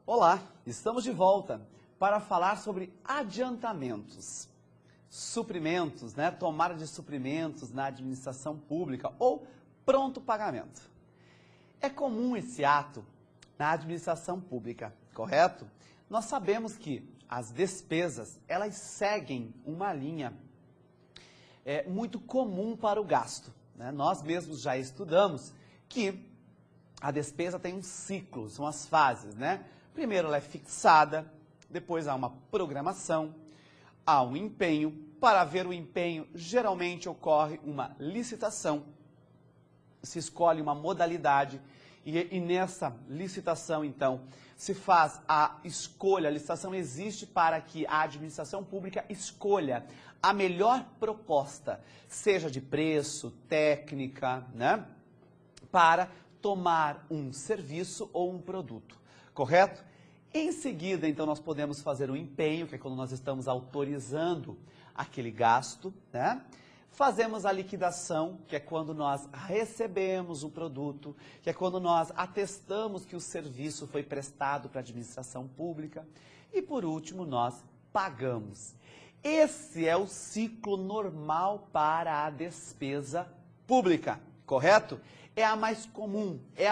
Olá, estamos de volta para falar sobre adiantamentos, suprimentos, tomada de suprimentos na administração pública ou pronto pagamento. É comum esse ato na administração pública, correto? Nós sabemos que as despesas, elas seguem uma linha muito comum para o gasto, né? Nós mesmos já estudamos que a despesa tem um ciclo, são as fases, né? Primeiro ela é fixada, depois há uma programação, há um empenho. Para ver o empenho, geralmente ocorre uma licitação, se escolhe uma modalidade e nessa licitação, então, se faz a escolha. A licitação existe para que a administração pública escolha a melhor proposta, seja de preço, técnica, né, para tomar um serviço ou um produto, correto? Em seguida, então, nós podemos fazer um empenho, que é quando nós estamos autorizando aquele gasto, né? Fazemos a liquidação, que é quando nós recebemos o produto, que é quando nós atestamos que o serviço foi prestado para a administração pública. E, por último, nós pagamos. Esse é o ciclo normal para a despesa pública, correto? É a mais comum, é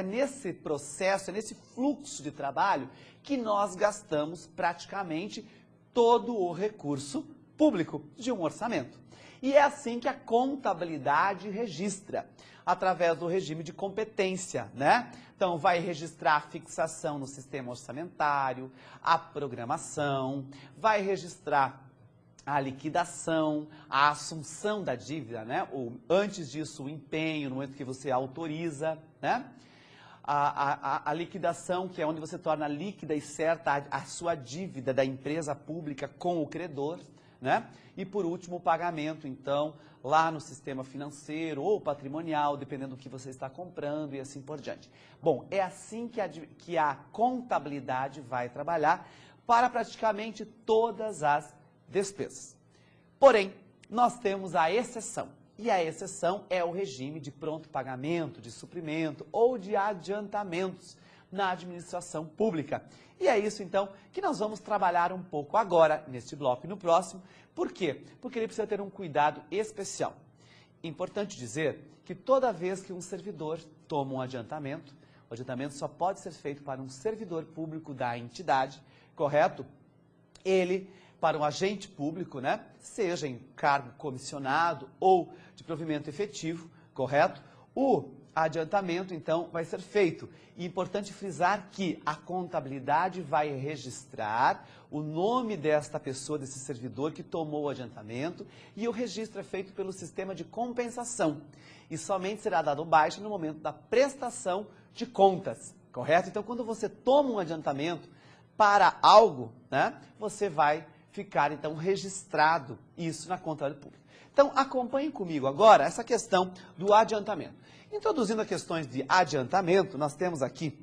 nesse processo, é nesse fluxo de trabalho que nós gastamos praticamente todo o recurso público de um orçamento. E é assim que a contabilidade registra, através do regime de competência, né? Então, vai registrar a fixação no sistema orçamentário, a programação, vai registrar a liquidação, a assunção da dívida, né? Ou, antes disso, o empenho, no momento que você autoriza, né? A liquidação, que é onde você torna líquida e certa a sua dívida da empresa pública com o credor, né? E, por último, o pagamento, então, lá no sistema financeiro ou patrimonial, dependendo do que você está comprando e assim por diante. Bom, é assim que a contabilidade vai trabalhar para praticamente todas as despesas. Porém, nós temos a exceção, e a exceção é o regime de pronto pagamento, de suprimento ou de adiantamentos na administração pública. E é isso, então, que nós vamos trabalhar um pouco agora, neste bloco e no próximo. Por quê? Porque ele precisa ter um cuidado especial. Importante dizer que toda vez que um servidor toma um adiantamento, o adiantamento só pode ser feito para um servidor público da entidade, correto? Ele, para um agente público, né, seja em cargo comissionado ou de provimento efetivo, correto? O adiantamento, então, vai ser feito. E é importante frisar que a contabilidade vai registrar o nome desta pessoa, desse servidor que tomou o adiantamento, e o registro é feito pelo sistema de compensação. E somente será dado baixa no momento da prestação de contas, correto? Então, quando você toma um adiantamento para algo, né, você vai ficar, então, registrado isso na contabilidade pública. Então, acompanhem comigo agora essa questão do adiantamento. Introduzindo as questões de adiantamento, nós temos aqui,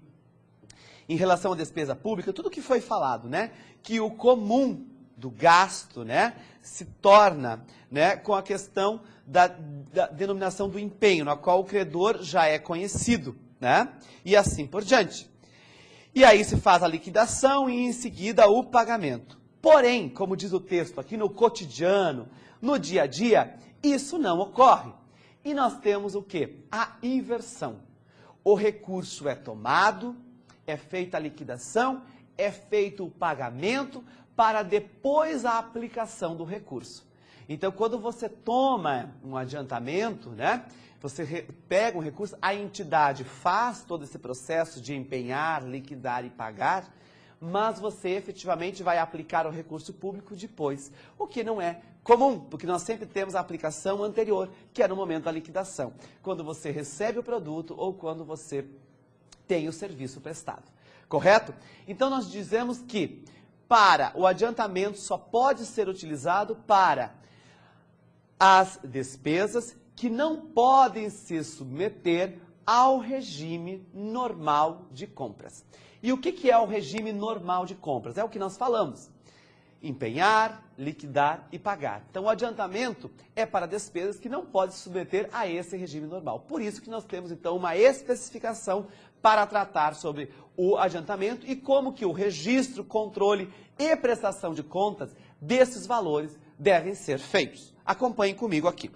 em relação à despesa pública, tudo que foi falado, né? Que o comum do gasto, né, se torna, né, com a questão da denominação do empenho, na qual o credor já é conhecido, né? E assim por diante. E aí se faz a liquidação e, em seguida, o pagamento. Porém, como diz o texto aqui, no cotidiano, no dia a dia, isso não ocorre. E nós temos o quê? A inversão. O recurso é tomado, é feita a liquidação, é feito o pagamento para depois a aplicação do recurso. Então, quando você toma um adiantamento, né, você pega um recurso, a entidade faz todo esse processo de empenhar, liquidar e pagar, mas você efetivamente vai aplicar o recurso público depois, o que não é comum, porque nós sempre temos a aplicação anterior, que é no momento da liquidação, quando você recebe o produto ou quando você tem o serviço prestado, correto? Então nós dizemos que para o adiantamento só pode ser utilizado para as despesas que não podem se submeter ao regime normal de compras. E o que é o regime normal de compras? É o que nós falamos. empenhar, liquidar e pagar. Então, o adiantamento é para despesas que não podem se submeter a esse regime normal. Por isso que nós temos, então, uma especificação para tratar sobre o adiantamento e como que o registro, controle e prestação de contas desses valores devem ser feitos. Acompanhem comigo aqui.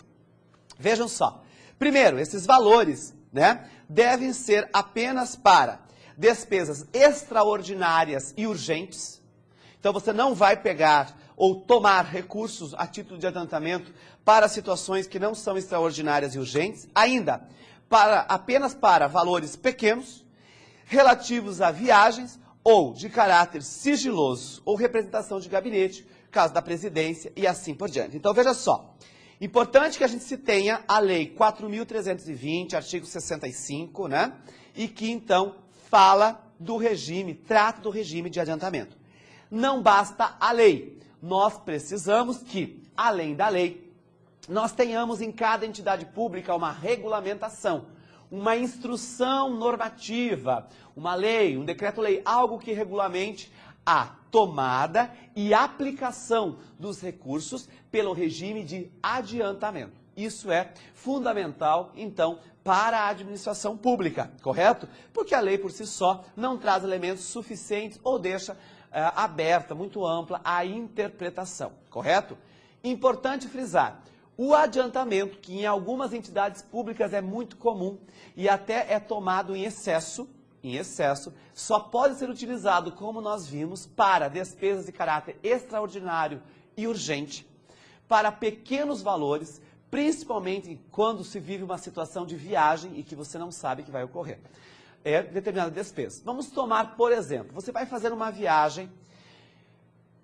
Vejam só. Primeiro, esses valores, né, devem ser apenas para despesas extraordinárias e urgentes. Então, você não vai pegar ou tomar recursos a título de adiantamento para situações que não são extraordinárias e urgentes. Ainda, apenas para valores pequenos, relativos a viagens ou de caráter sigiloso ou representação de gabinete, caso da presidência e assim por diante. Então, veja só. Importante que a gente se tenha a Lei 4.320, artigo 65, né? E que, então, fala do regime, trata do regime de adiantamento. Não basta a lei, nós precisamos que, além da lei, nós tenhamos em cada entidade pública uma regulamentação, uma instrução normativa, uma lei, um decreto-lei, algo que regulamente a tomada e aplicação dos recursos pelo regime de adiantamento. Isso é fundamental, então, para a administração pública, correto? Porque a lei por si só não traz elementos suficientes ou deixa aberta, muito ampla, a interpretação, correto? Importante frisar, o adiantamento, que em algumas entidades públicas é muito comum e até é tomado em excesso, só pode ser utilizado, como nós vimos, para despesas de caráter extraordinário e urgente, para pequenos valores, principalmente quando se vive uma situação de viagem e que você não sabe que vai ocorrer. É determinada despesa. Vamos tomar, por exemplo, você vai fazer uma viagem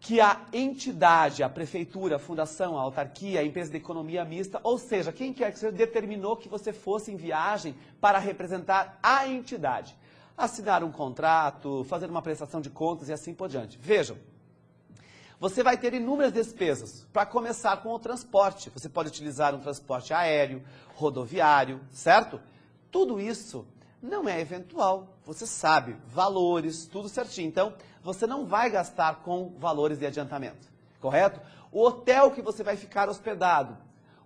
que a entidade, a prefeitura, a fundação, a autarquia, a empresa de economia mista, ou seja, quem quer que seja, determinou que você fosse em viagem para representar a entidade. Assinar um contrato, fazer uma prestação de contas e assim por diante. Vejam, você vai ter inúmeras despesas, para começar com o transporte. Você pode utilizar um transporte aéreo, rodoviário, certo? Tudo isso não é eventual, você sabe, valores, tudo certinho. Então, você não vai gastar com valores de adiantamento, correto? O hotel que você vai ficar hospedado,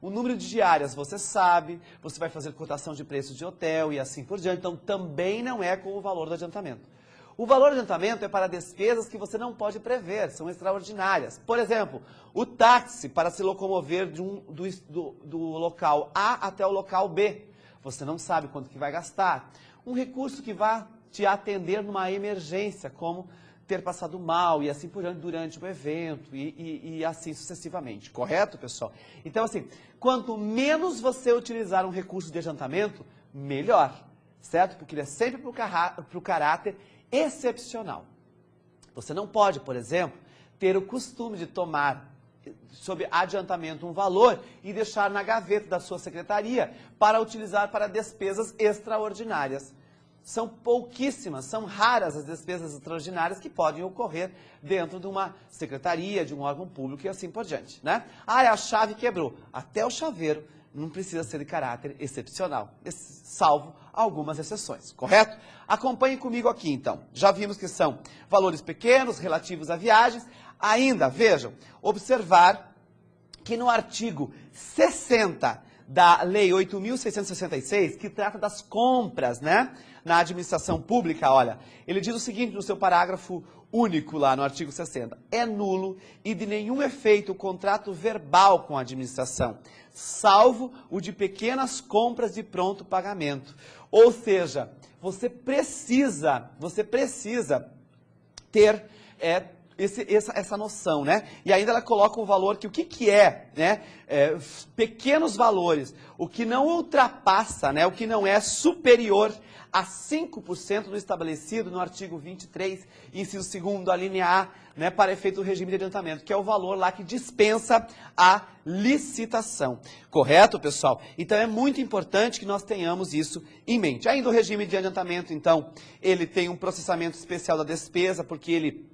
o número de diárias você sabe, você vai fazer cotação de preços de hotel e assim por diante. Então, também não é com o valor do adiantamento. O valor do adiantamento é para despesas que você não pode prever, são extraordinárias. Por exemplo, o táxi para se locomover do local A até o local B. Você não sabe quanto que vai gastar. Um recurso que vai te atender numa emergência, como ter passado mal e assim por diante durante o evento e assim sucessivamente. Correto, pessoal? Então, assim, quanto menos você utilizar um recurso de adiantamento, melhor. Certo? Porque ele é sempre para o caráter excepcional. Você não pode, por exemplo, ter o costume de tomar sob adiantamento um valor e deixar na gaveta da sua secretaria para utilizar para despesas extraordinárias. São pouquíssimas, são raras as despesas extraordinárias que podem ocorrer dentro de uma secretaria, de um órgão público e assim por diante, né? Ah, a chave quebrou. Até o chaveiro não precisa ser de caráter excepcional, salvo algumas exceções, correto? Acompanhem comigo aqui, então. Já vimos que são valores pequenos, relativos a viagens. Ainda, vejam, observar que no artigo 60 da Lei 8.666, que trata das compras, né, na administração pública, olha, ele diz o seguinte no seu parágrafo único lá no artigo 60, é nulo e de nenhum efeito o contrato verbal com a administração, salvo o de pequenas compras de pronto pagamento. Ou seja, você precisa ter essa noção, né? E ainda ela coloca um valor que o que é, né? Pequenos valores, o que não ultrapassa, né? O que não é superior a 5% do estabelecido no artigo 23, inciso 2º, a linha A, né, para efeito do regime de adiantamento, que é o valor lá que dispensa a licitação. Correto, pessoal? Então, é muito importante que nós tenhamos isso em mente. Ainda o regime de adiantamento, então, ele tem um processamento especial da despesa, porque ele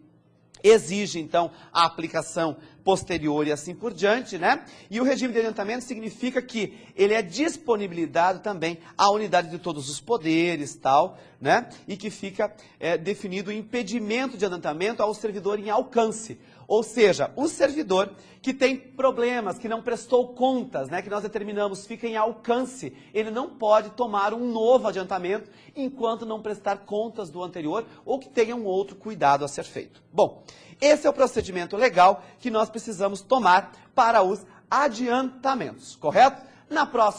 exige, então, a aplicação posterior e assim por diante, né? E o regime de adiantamento significa que ele é disponibilizado também à unidade de todos os poderes, tal, né? E que fica definido o impedimento de adiantamento ao servidor em alcance. Ou seja, o servidor que tem problemas, que não prestou contas, né, que nós determinamos fica em alcance, ele não pode tomar um novo adiantamento enquanto não prestar contas do anterior ou que tenha um outro cuidado a ser feito. Bom, esse é o procedimento legal que nós precisamos tomar para os adiantamentos, correto?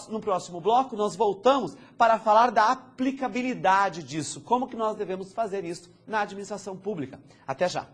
No próximo bloco, nós voltamos para falar da aplicabilidade disso, como que nós devemos fazer isso na administração pública. Até já!